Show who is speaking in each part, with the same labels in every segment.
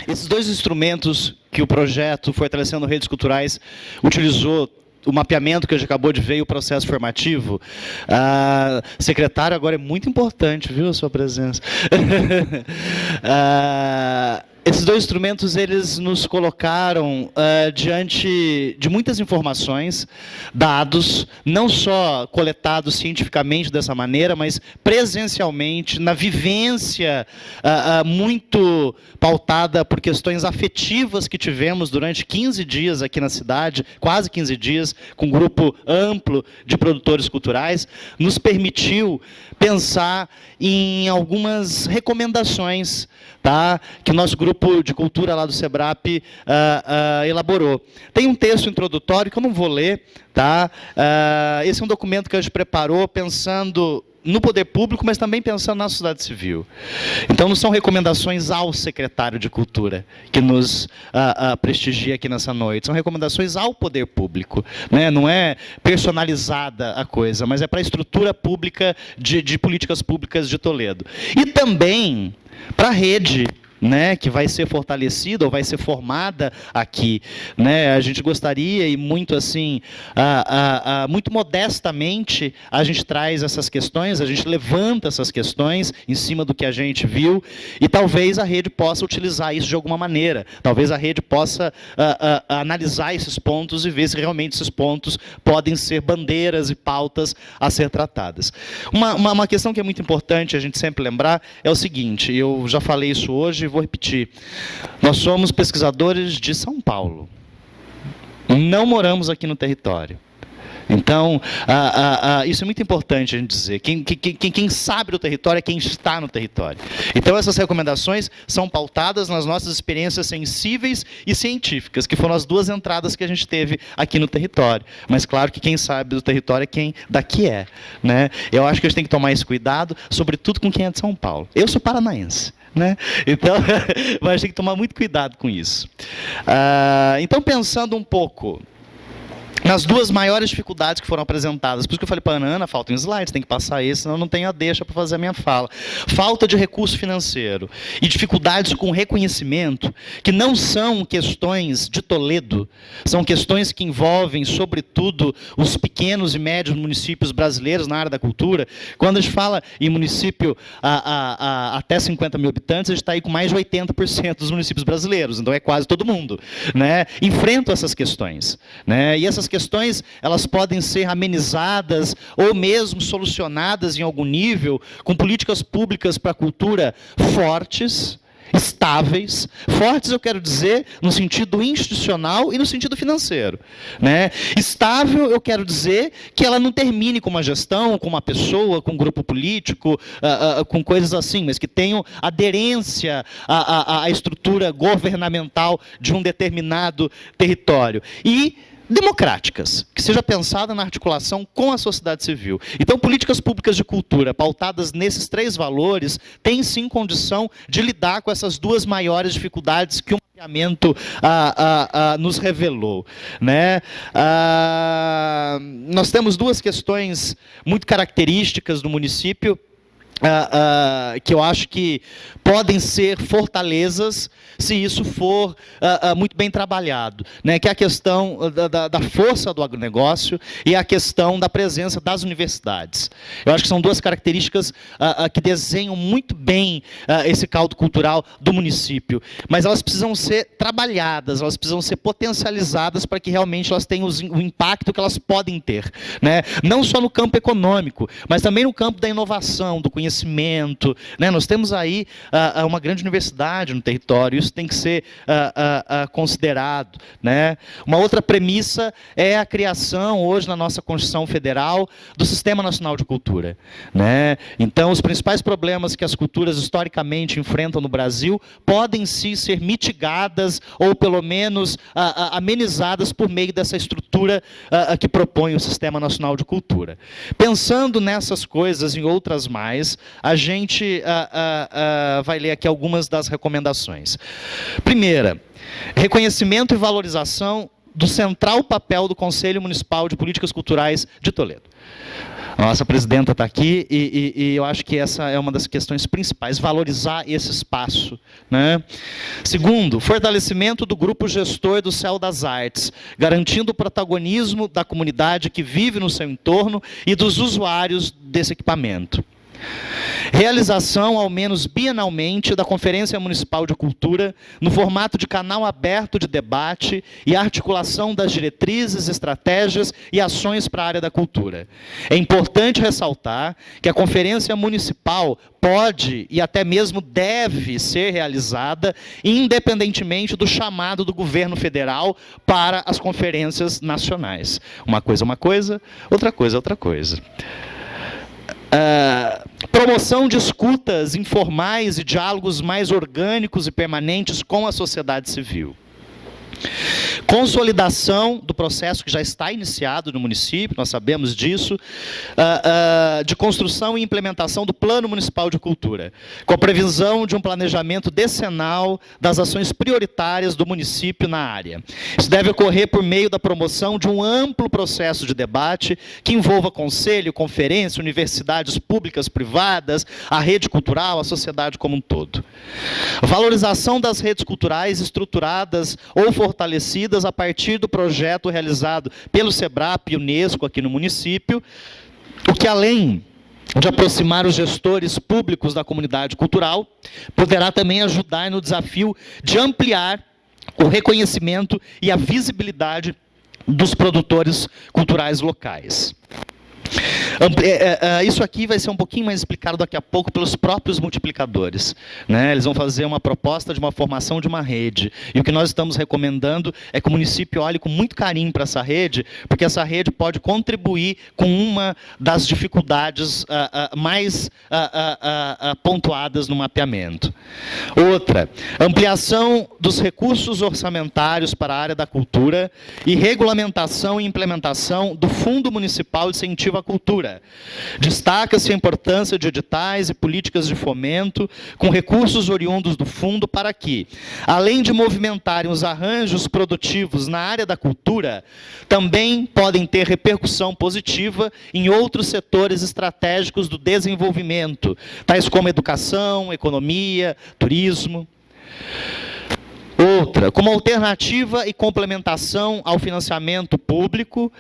Speaker 1: Esses dois instrumentos que o projeto Fortalecendo Redes Culturais utilizou, o mapeamento que a gente acabou de ver e o processo formativo, secretário, agora é muito importante, viu, a sua presença. Esses dois instrumentos, eles nos colocaram diante de muitas informações, dados, não só coletados cientificamente dessa maneira, mas presencialmente, na vivência muito pautada por questões afetivas que tivemos durante 15 dias aqui na cidade, quase 15 dias, com um grupo amplo de produtores culturais, nos permitiu pensar em algumas recomendações, tá, que o nosso grupo de cultura lá do SEBRAP elaborou. Tem um texto introdutório que eu não vou ler, tá? Esse é um documento que a gente preparou pensando no poder público, mas também pensando na sociedade civil. Então, não são recomendações ao secretário de Cultura que nos prestigia aqui nessa noite, são recomendações ao poder público, né? Não é personalizada a coisa, mas é para a estrutura pública de políticas públicas de Toledo. E também para a rede, né, que vai ser fortalecida ou vai ser formada aqui, né? A gente gostaria, e muito assim, muito modestamente, a gente traz essas questões, a gente levanta essas questões em cima do que a gente viu, e talvez a rede possa utilizar isso de alguma maneira, talvez a rede possa analisar esses pontos e ver se realmente esses pontos podem ser bandeiras e pautas a ser tratadas. Uma questão que é muito importante a gente sempre lembrar é o seguinte, eu já falei isso hoje, vou repetir. Nós somos pesquisadores de São Paulo. Não moramos aqui no território. Então, isso é muito importante a gente dizer. Quem sabe do território é quem está no território. Então, essas recomendações são pautadas nas nossas experiências sensíveis e científicas, que foram as duas entradas que a gente teve aqui no território. Mas, claro que quem sabe do território é quem daqui é, né? Eu acho que a gente tem que tomar esse cuidado, sobretudo com quem é de São Paulo. Eu sou paranaense, né? Então, a gente tem que tomar muito cuidado com isso. Então, pensando um pouco nas duas maiores dificuldades que foram apresentadas, por isso que eu falei para a Ana, falta um slide, tem que passar esse, senão eu não tenho a deixa para fazer a minha fala. Falta de recurso financeiro e dificuldades com reconhecimento, que não são questões de Toledo, são questões que envolvem, sobretudo, os pequenos e médios municípios brasileiros na área da cultura. Quando a gente fala em município até 50 mil habitantes, a gente está aí com mais de 80% dos municípios brasileiros, então é quase todo mundo, né? Enfrentam essas questões, né? E essas questões, elas podem ser amenizadas ou mesmo solucionadas em algum nível com políticas públicas para a cultura fortes, estáveis. Fortes eu quero dizer no sentido institucional e no sentido financeiro, né? Estável eu quero dizer que ela não termine com uma gestão, com uma pessoa, com um grupo político, com coisas assim, mas que tenham aderência à estrutura governamental de um determinado território. E democráticas, que seja pensada na articulação com a sociedade civil. Então, políticas públicas de cultura pautadas nesses três valores têm sim condição de lidar com essas duas maiores dificuldades que o mapeamento nos revelou, né? Nós temos duas questões muito características do município, que eu acho que podem ser fortalezas se isso for muito bem trabalhado, né? Que é a questão da força do agronegócio e a questão da presença das universidades. Eu acho que são duas características que desenham muito bem esse caldo cultural do município, mas elas precisam ser trabalhadas, elas precisam ser potencializadas para que realmente elas tenham o impacto que elas podem ter, né? Não só no campo econômico, mas também no campo da inovação, do conhecimento, né? Nós temos aí uma grande universidade no território, isso tem que ser considerado, né? Uma outra premissa é a criação, hoje na nossa Constituição Federal, do Sistema Nacional de Cultura, né? Então, os principais problemas que as culturas historicamente enfrentam no Brasil podem sim ser mitigadas ou pelo menos amenizadas por meio dessa estrutura que propõe o Sistema Nacional de Cultura. Pensando nessas coisas e em outras mais, a gente vai ler aqui algumas das recomendações. Primeira, reconhecimento e valorização do central papel do Conselho Municipal de Políticas Culturais de Toledo. A nossa presidenta está aqui e eu acho que essa é uma das questões principais, valorizar esse espaço, né? Segundo, fortalecimento do grupo gestor do Céu das Artes, garantindo o protagonismo da comunidade que vive no seu entorno e dos usuários desse equipamento. Realização, ao menos bienalmente, da Conferência Municipal de Cultura, no formato de canal aberto de debate e articulação das diretrizes, estratégias e ações para a área da cultura. É importante ressaltar que a Conferência Municipal pode e até mesmo deve ser realizada independentemente do chamado do governo federal para as conferências nacionais. Uma coisa, outra coisa, outra coisa. Promoção de escutas informais e diálogos mais orgânicos e permanentes com a sociedade civil. Consolidação do processo que já está iniciado no município, nós sabemos disso, de construção e implementação do Plano Municipal de Cultura, com a previsão de um planejamento decenal das ações prioritárias do município na área. Isso deve ocorrer por meio da promoção de um amplo processo de debate que envolva conselho, conferência, universidades públicas, privadas, a rede cultural, a sociedade como um todo. Valorização das redes culturais estruturadas ou fortalecidas a partir do projeto realizado pelo SEBRAP e Unesco aqui no município, o que além de aproximar os gestores públicos da comunidade cultural, poderá também ajudar no desafio de ampliar o reconhecimento e a visibilidade dos produtores culturais locais. Isso aqui vai ser um pouquinho mais explicado daqui a pouco pelos próprios multiplicadores, né? Eles vão fazer uma proposta de uma formação de uma rede. E o que nós estamos recomendando é que o município olhe com muito carinho para essa rede, porque essa rede pode contribuir com uma das dificuldades mais pontuadas no mapeamento. Outra, ampliação dos recursos orçamentários para a área da cultura e regulamentação e implementação do Fundo Municipal de Incentivo à Cultura. Destaca-se a importância de editais e políticas de fomento com recursos oriundos do fundo para que, além de movimentarem os arranjos produtivos na área da cultura, também podem ter repercussão positiva em outros setores estratégicos do desenvolvimento, tais como educação, economia, turismo. Outra, como alternativa e complementação ao financiamento público,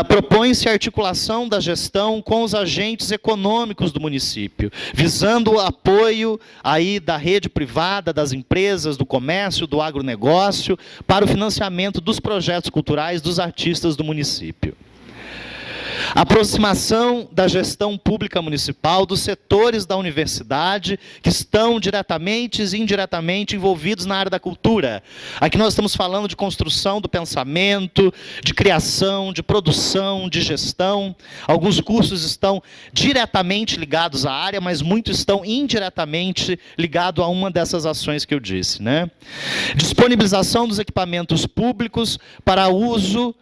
Speaker 1: propõe-se a articulação da gestão com os agentes econômicos do município, visando o apoio aí da rede privada, das empresas, do comércio, do agronegócio, para o financiamento dos projetos culturais dos artistas do município. Aproximação da gestão pública municipal dos setores da universidade que estão diretamente e indiretamente envolvidos na área da cultura. Aqui nós estamos falando de construção do pensamento, de criação, de produção, de gestão. Alguns cursos estão diretamente ligados à área, mas muitos estão indiretamente ligados a uma dessas ações que eu disse, né? Disponibilização dos equipamentos públicos para uso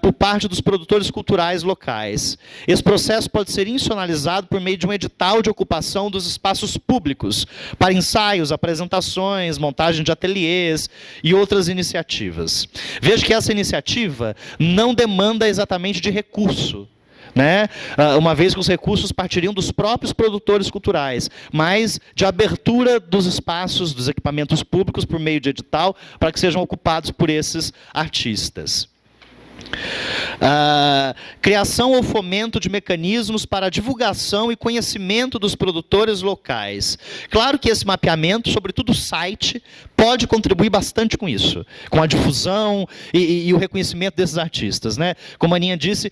Speaker 1: por parte dos produtores culturais locais. Esse processo pode ser institucionalizado por meio de um edital de ocupação dos espaços públicos, para ensaios, apresentações, montagem de ateliês e outras iniciativas. Veja que essa iniciativa não demanda exatamente de recurso, né? Uma vez que os recursos partiriam dos próprios produtores culturais, mas de abertura dos espaços, dos equipamentos públicos por meio de edital, para que sejam ocupados por esses artistas. Criação ou fomento de mecanismos para a divulgação e conhecimento dos produtores locais. Claro que esse mapeamento, sobretudo o site, pode contribuir bastante com isso, com a difusão e o reconhecimento desses artistas, né? Como a Aninha disse,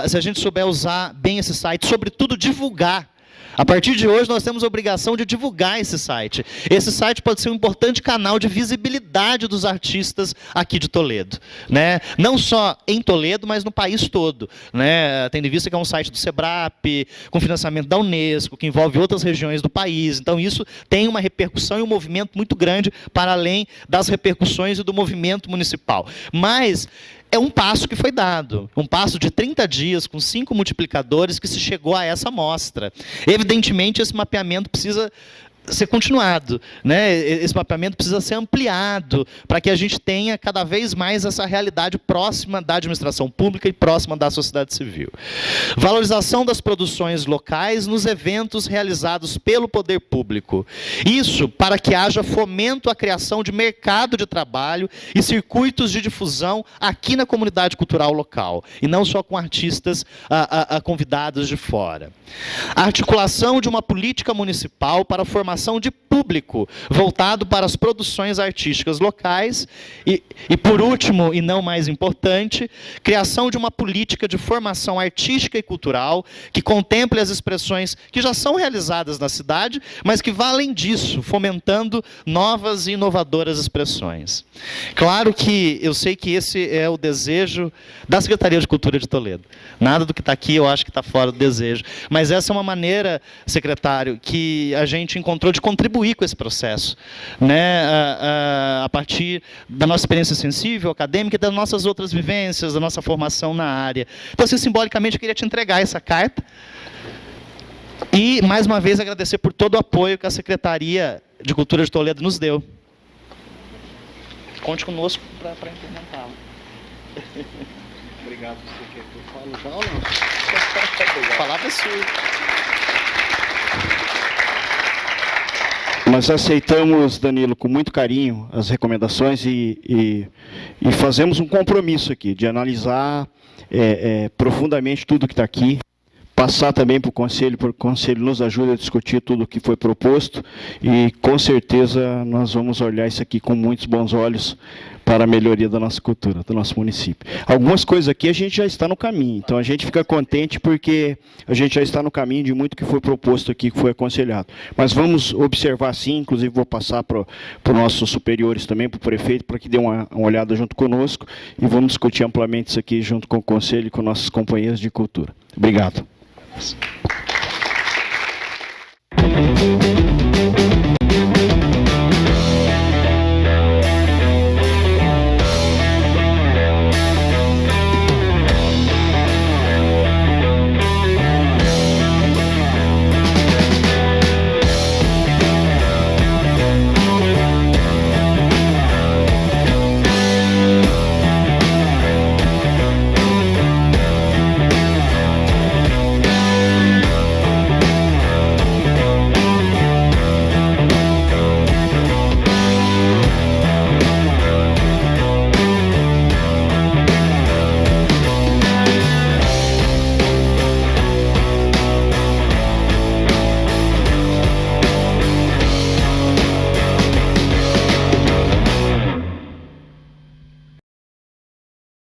Speaker 1: se a gente souber usar bem esse site, sobretudo divulgar. A partir de hoje, nós temos a obrigação de divulgar esse site. Esse site pode ser um importante canal de visibilidade dos artistas aqui de Toledo, né? Não só em Toledo, mas no país todo, né? Tendo em vista que é um site do SEBRAP, com financiamento da Unesco, que envolve outras regiões do país. Então, isso tem uma repercussão e um movimento muito grande para além das repercussões e do movimento municipal. Mas é um passo que foi dado, um passo de 30 dias, com 5 multiplicadores, que se chegou a essa amostra. Evidentemente, esse mapeamento precisa ser continuado, né? Esse mapeamento precisa ser ampliado para que a gente tenha cada vez mais essa realidade próxima da administração pública e próxima da sociedade civil. Valorização das produções locais nos eventos realizados pelo poder público. Isso para que haja fomento à criação de mercado de trabalho e circuitos de difusão aqui na comunidade cultural local, e não só com artistas convidados de fora. A articulação de uma política municipal para a formação de público voltado para as produções artísticas locais e por último, e não mais importante, criação de uma política de formação artística e cultural que contemple as expressões que já são realizadas na cidade, mas que vá além disso, fomentando novas e inovadoras expressões. Claro que eu sei que esse é o desejo da Secretaria de Cultura de Toledo. Nada do que está aqui eu acho que está fora do desejo, mas essa é uma maneira, secretário, que a gente encontrou de contribuir com esse processo, né? A partir da nossa experiência sensível, acadêmica, e das nossas outras vivências, da nossa formação na área. Então, assim, simbolicamente, eu queria te entregar essa carta e, mais uma vez, agradecer por todo o apoio que a Secretaria de Cultura de Toledo nos deu. Conte conosco para implementá-lo.
Speaker 2: Obrigado. Você quer que eu falo já ou não?
Speaker 1: A palavra é sua.
Speaker 2: Nós aceitamos, Danilo, com muito carinho as recomendações e fazemos um compromisso aqui de analisar profundamente tudo que está aqui, passar também para o Conselho nos ajude a discutir tudo o que foi proposto e, com certeza, nós vamos olhar isso aqui com muitos bons olhos para a melhoria da nossa cultura, do nosso município. Algumas coisas aqui a gente já está no caminho, então a gente fica contente porque a gente já está no caminho de muito que foi proposto aqui, que foi aconselhado. Mas vamos observar sim, inclusive vou passar para os nossos superiores também, para o prefeito, para que dê uma olhada junto conosco e vamos discutir amplamente isso aqui junto com o Conselho e com nossos companheiros de cultura. Obrigado.